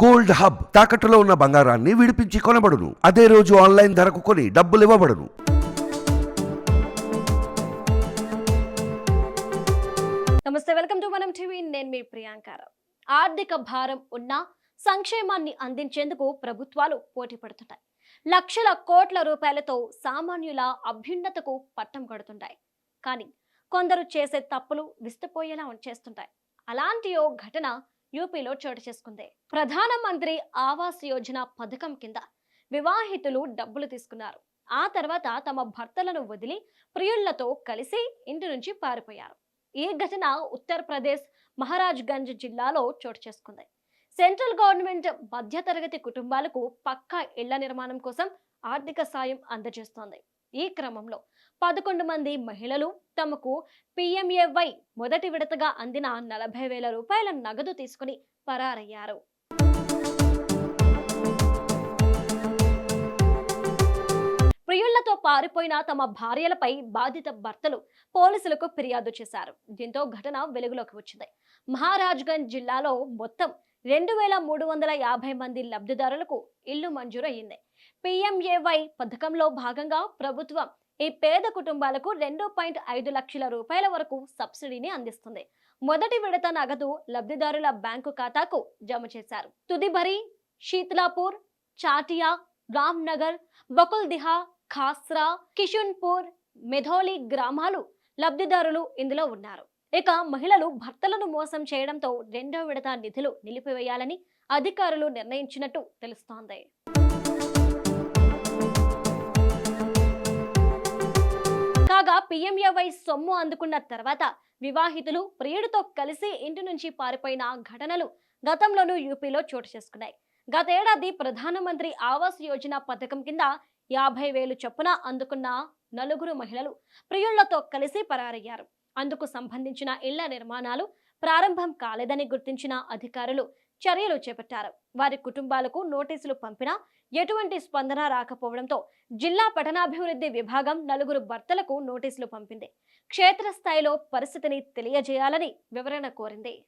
Gold hub తాకట్టులో ఉన్న బంగారాన్ని విడిపించి కొనబడును. అదే రోజు ఆన్లైన్ ధరకు కొని డబ్బులు ఇవ్వబడును. నమస్తే, వెల్కమ్ టు మనం టీవీ. నేను మీ ప్రియాంకారావు. ఆర్థిక భారం ఉన్న సంక్షేమాన్ని అందించేందుకు ప్రభుత్వాలు పోటీ పడుతుంటాయి. లక్షల కోట్ల రూపాయలతో సామాన్యుల అభ్యున్నతకు పట్టం కడుతుంటాయి. కానీ కొందరు చేసే తప్పులు విస్తుపోయేలా ఉంచేస్తుంటాయి. అలాంటి ఓ ఘటన యూపీలో చోటు చేసుకుంది. ప్రధానమంత్రి ఆవాస్ యోజన పథకం కింద వివాహితులు డబ్బులు తీసుకున్నారు. ఆ తర్వాత తమ భర్తలను వదిలి ప్రియుళ్లతో కలిసి ఇంటి నుంచి పారిపోయారు. ఈ ఘటన ఉత్తరప్రదేశ్ మహారాజ్గంజ్ జిల్లాలో చోటు చేసుకుంది. సెంట్రల్ గవర్నమెంట్ మధ్యతరగతి కుటుంబాలకు పక్కా ఇళ్ల నిర్మాణం కోసం ఆర్థిక సాయం అందజేస్తోంది. ఈ క్రమంలో 11 మంది మహిళలు తమకు పిఎంఏవై మొదటి విడతగా అందిన 40,000 రూపాయల నగదు తీసుకుని పరారయ్యారు. ప్రియుళ్లతో పారిపోయిన తమ భార్యలపై బాధిత భర్తలు పోలీసులకు ఫిర్యాదు చేశారు. దీంతో ఘటన వెలుగులోకి వచ్చింది. మహారాజ్గంజ్ జిల్లాలో మొత్తం 2,350 మంది లబ్ధిదారులకు ఇల్లు మంజూరు అయ్యింది. పిఎంఏవై పథకంలో భాగంగా ప్రభుత్వం ఈ పేద కుటుంబాలకు 2.5 లక్షల రూపాయల వరకు సబ్సిడీని అందిస్తుంది. మొదటి విడత నగదు లబ్ధిదారుల బ్యాంకు ఖాతాకు జమ చేశారు. తుదిబరి, శీతలాపూర్, చాటియా, రామ్నగర్, బకుల్దిహా, ఖాస్రా, కిషున్పూర్, మెధోలి గ్రామాలు లబ్ధిదారులు ఇందులో ఉన్నారు. ఇక మహిళలు భర్తలను మోసం చేయడంతో రెండో విడత నిధులు నిలిపివేయాలని అధికారులు నిర్ణయించినట్టు తెలుస్తోంది. కాగా పిఎంఏవై సొమ్ము అందుకున్న తర్వాత వివాహితులు ప్రియుడితో కలిసి ఇంటి నుంచి పారిపోయిన ఘటనలు గతంలోనూ యూపీలో చోటు చేసుకున్నాయి. గతేడాది ప్రధానమంత్రి ఆవాస్ యోజన పథకం కింద 50,000 చొప్పున అందుకున్న 4 మహిళలు ప్రియుళ్లతో కలిసి పరారయ్యారు. అందుకు సంబంధించిన ఇళ్ల నిర్మాణాలు ప్రారంభం కాలేదని గుర్తించిన అధికారులు చర్యలు చేపట్టారు. వారి కుటుంబాలకు నోటీసులు పంపినా ఎటువంటి స్పందన రాకపోవడంతో జిల్లా పట్టణాభివృద్ధి విభాగం 4 భర్తలకు నోటీసులు పంపింది. క్షేత్రస్థాయిలో పరిస్థితిని తెలియజేయాలని వివరణ కోరింది.